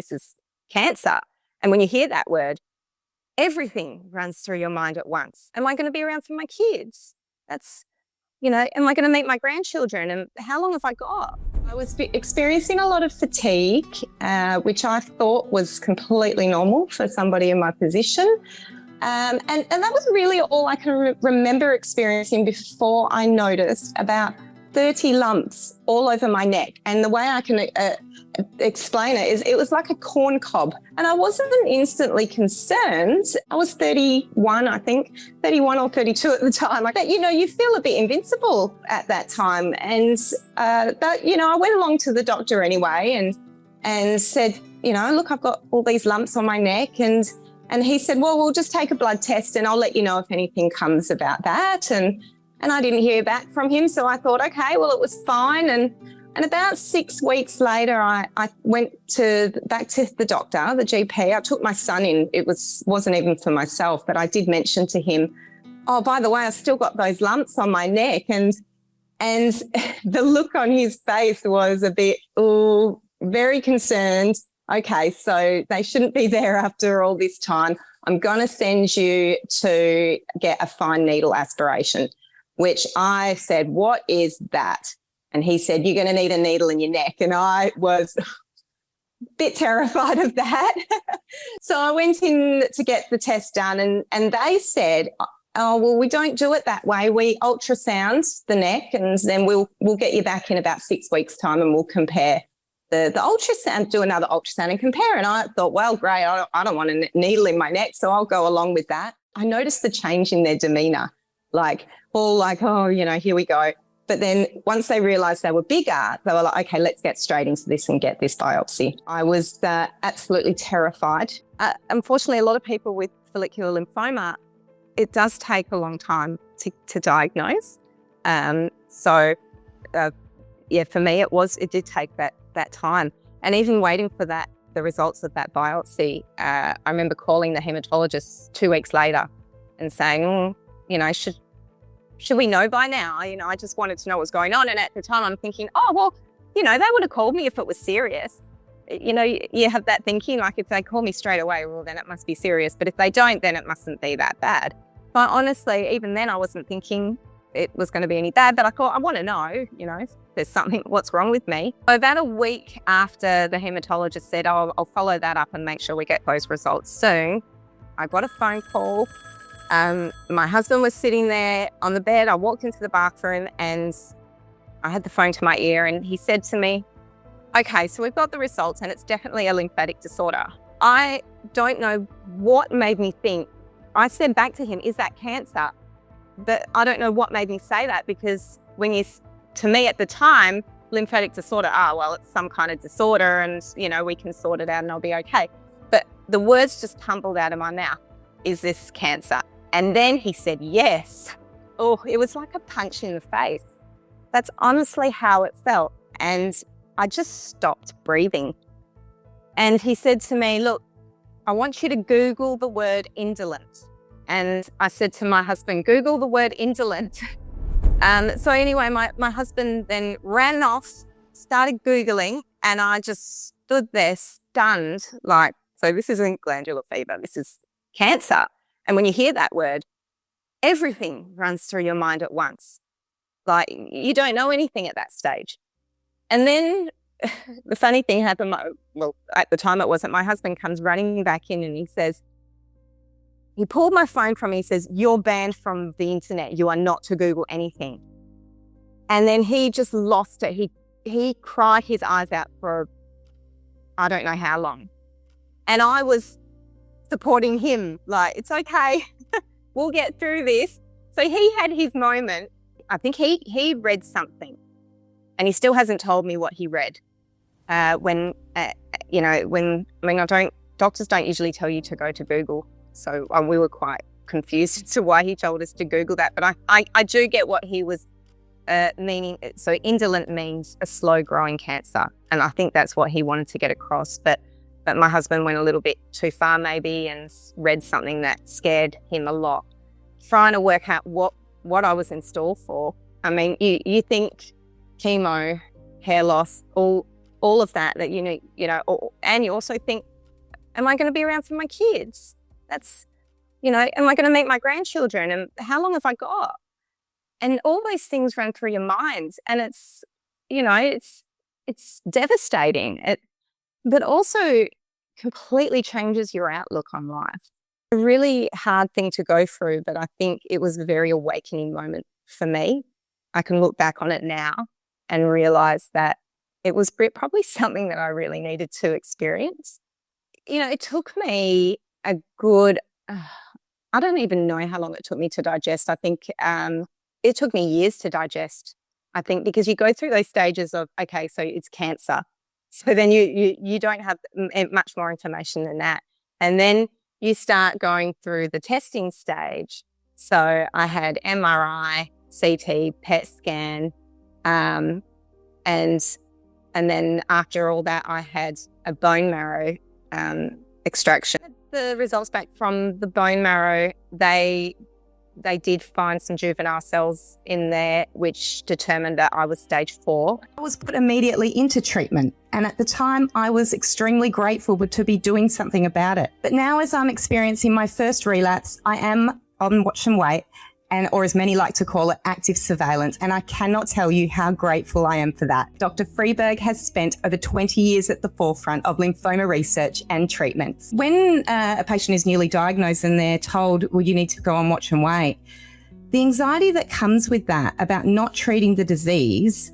this is cancer. And when you hear that word, everything runs through your mind at once. Am I going to be around for my kids? That's, am I going to meet my grandchildren? And how long have I got? I was experiencing a lot of fatigue, which I thought was completely normal for somebody in my position. And that was really all I can remember experiencing before I noticed about 30 lumps all over my neck. And the way I can explain it is it was like a corn cob. And I wasn't instantly concerned. I was 31, I think, 31 or 32 at the time. But, you feel a bit invincible at that time. And, I went along to the doctor anyway and said, look, I've got all these lumps on my neck. And he said, well, we'll just take a blood test and I'll let you know if anything comes about that. And I didn't hear back from him. So I thought, okay, well, it was fine. And about 6 weeks later, I went back to the doctor, the GP. I took my son in. It wasn't even for myself, but I did mention to him, oh, by the way, I still got those lumps on my neck. And the look on his face was a bit, very concerned. Okay, so they shouldn't be there after all this time. I'm going to send you to get a fine needle aspiration, which I said, what is that? And he said, you're going to need a needle in your neck. And I was a bit terrified of that. So I went in to get the test done and they said, oh, well, we don't do it that way. We ultrasound the neck and then we'll get you back in about 6 weeks' time and we'll compare the ultrasound, do another ultrasound and compare. And I thought, well, great, I don't want a needle in my neck, so I'll go along with that. I noticed the change in their demeanour, oh, here we go. But then once they realised they were bigger, they were like, okay, let's get straight into this and get this biopsy. I was absolutely terrified. Unfortunately, a lot of people with follicular lymphoma, it does take a long time to diagnose. For me, it did take that time. And even waiting for the results of that biopsy, I remember calling the haematologist 2 weeks later and saying, should we know by now? I just wanted to know what was going on. And at the time I'm thinking, oh, well, they would have called me if it was serious. You have that thinking, like if they call me straight away, well, then it must be serious. But if they don't, then it mustn't be that bad. But honestly, even then I wasn't thinking it was going to be any bad, but I thought, I want to know, if there's something, what's wrong with me. So about a week after the haematologist said, oh, I'll follow that up and make sure we get those results soon, I got a phone call. My husband was sitting there on the bed. I walked into the bathroom and I had the phone to my ear and he said to me, okay, so we've got the results and it's definitely a lymphatic disorder. I don't know what made me think. I said back to him, is that cancer? But I don't know what made me say that because to me at the time, lymphatic disorder, well, it's some kind of disorder and, we can sort it out and I'll be okay. But the words just tumbled out of my mouth. Is this cancer? And then he said, yes. Oh, it was like a punch in the face. That's honestly how it felt. And I just stopped breathing. And he said to me, look, I want you to Google the word indolent. And I said to my husband, Google the word indolent. So anyway, my husband then ran off, started Googling, and I just stood there stunned, so this isn't glandular fever, this is cancer. And when you hear that word, everything runs through your mind at once. You don't know anything at that stage. And then the funny thing happened, at the time it wasn't, my husband comes running back in and he pulled my phone from me, he says, you're banned from the internet, you are not to Google anything. And then he just lost it. He cried his eyes out for I don't know how long. And I was supporting him, it's okay, we'll get through this. So he had his moment. I think he read something and he still hasn't told me what he read. Doctors don't usually tell you to go to Google. So we were quite confused as to why he told us to Google that. But I do get what he was meaning. So indolent means a slow growing cancer. And I think that's what he wanted to get across. But my husband went a little bit too far maybe and read something that scared him a lot. Trying to work out what I was in store for. I mean, you think chemo, hair loss, all all of that, and you also think, am I going to be around for my kids? That's, am I going to meet my grandchildren? And how long have I got? And all those things run through your mind. And it's devastating. But also completely changes your outlook on life. A really hard thing to go through, but I think it was a very awakening moment for me. I can look back on it now and realize that it was probably something that I really needed to experience. It took me a good, I don't even know how long it took me to digest. I think it took me years to digest, I think, because you go through those stages of, okay, so it's cancer. So then you don't have much more information than that. And then you start going through the testing stage. So I had MRI, CT, PET scan, and then after all that, I had a bone marrow extraction. The results back from the bone marrow, they did find some juvenile cells in there, which determined that I was stage 4. I was put immediately into treatment. And at the time, I was extremely grateful to be doing something about it. But now, as I'm experiencing my first relapse, I am on watch and wait, or as many like to call it, active surveillance. And I cannot tell you how grateful I am for that. Dr. Friedberg has spent over 20 years at the forefront of lymphoma research and treatment. When a patient is newly diagnosed and they're told, well, you need to go on watch and wait, the anxiety that comes with that about not treating the disease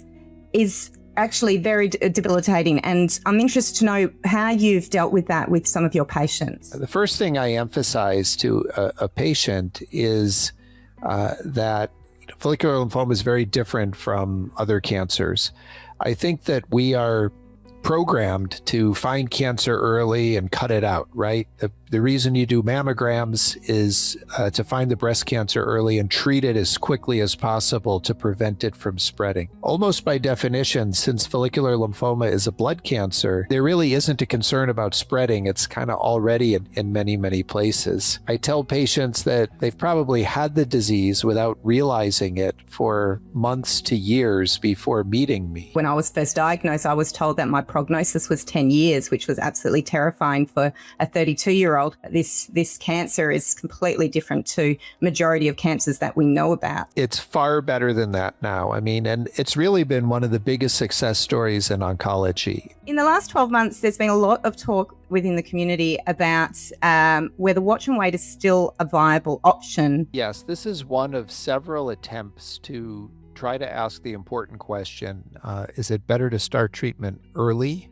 is actually very debilitating. And I'm interested to know how you've dealt with that with some of your patients. The first thing I emphasize to a patient is that follicular lymphoma is very different from other cancers. I think that we are programmed to find cancer early and cut it out, right? The reason you do mammograms is to find the breast cancer early and treat it as quickly as possible to prevent it from spreading. Almost by definition, since follicular lymphoma is a blood cancer, there really isn't a concern about spreading. It's kind of already in many, many places. I tell patients that they've probably had the disease without realizing it for months to years before meeting me. When I was first diagnosed, I was told that my prognosis was 10 years, which was absolutely terrifying for a 32-year-old. This cancer is completely different to majority of cancers that we know about. It's far better than that now. I mean, and it's really been one of the biggest success stories in oncology. In the last 12 months, there's been a lot of talk within the community about whether watch and wait is still a viable option. Yes, this is one of several attempts to try to ask the important question, is it better to start treatment early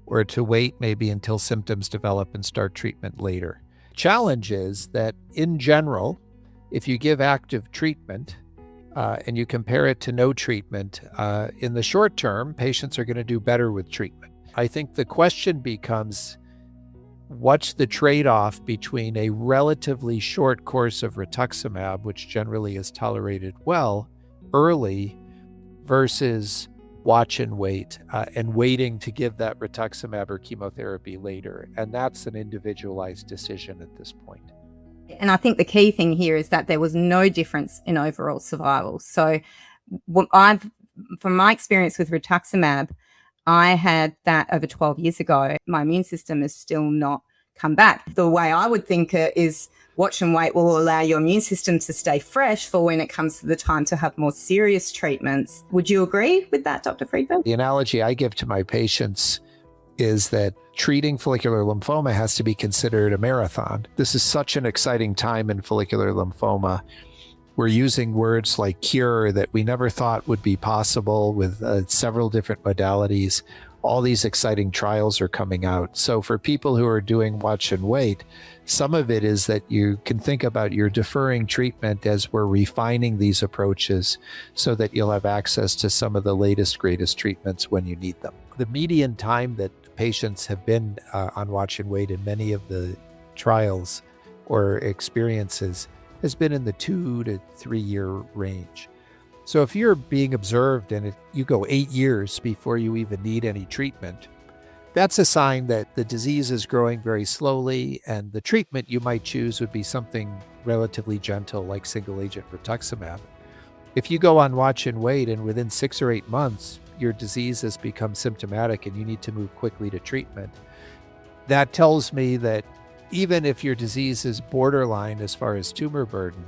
or to wait maybe until symptoms develop and start treatment later? Challenge is that in general, if you give active treatment and you compare it to no treatment, in the short term, patients are going to do better with treatment. I think the question becomes, what's the trade-off between a relatively short course of rituximab, which generally is tolerated well, early, versus watch and wait, and waiting to give that rituximab or chemotherapy later. And that's an individualized decision at this point. And I think the key thing here is that there was no difference in overall survival. So from my experience with rituximab, I had that over 12 years ago. My immune system has still not come back. The way I would think it is watch and wait will allow your immune system to stay fresh for when it comes to the time to have more serious treatments. Would you agree with that, Dr. Friedberg? The analogy I give to my patients is that treating follicular lymphoma has to be considered a marathon. This is such an exciting time in follicular lymphoma. We're using words like cure that we never thought would be possible with several different modalities. All these exciting trials are coming out. So for people who are doing watch and wait, some of it is that you can think about you're deferring treatment as we're refining these approaches so that you'll have access to some of the latest, greatest treatments when you need them. The median time that patients have been on watch and wait in many of the trials or experiences has been in the 2 to 3 year range. So if you're being observed and you go 8 years before you even need any treatment, that's a sign that the disease is growing very slowly, and the treatment you might choose would be something relatively gentle like single agent rituximab. If you go on watch and wait and within 6 or 8 months, your disease has become symptomatic and you need to move quickly to treatment. That tells me that even if your disease is borderline as far as tumor burden,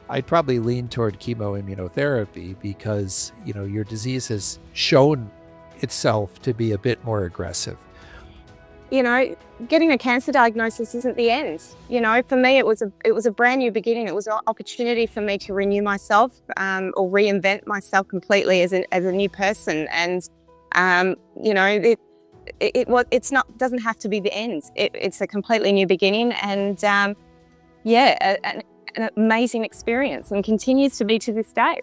I'd probably lean toward chemoimmunotherapy because, your disease has shown itself to be a bit more aggressive. Getting a cancer diagnosis isn't the end. For me, it was a brand new beginning. It was an opportunity for me to renew myself or reinvent myself completely as a new person. And doesn't have to be the end. It's a completely new beginning, and an amazing experience, and continues to be to this day.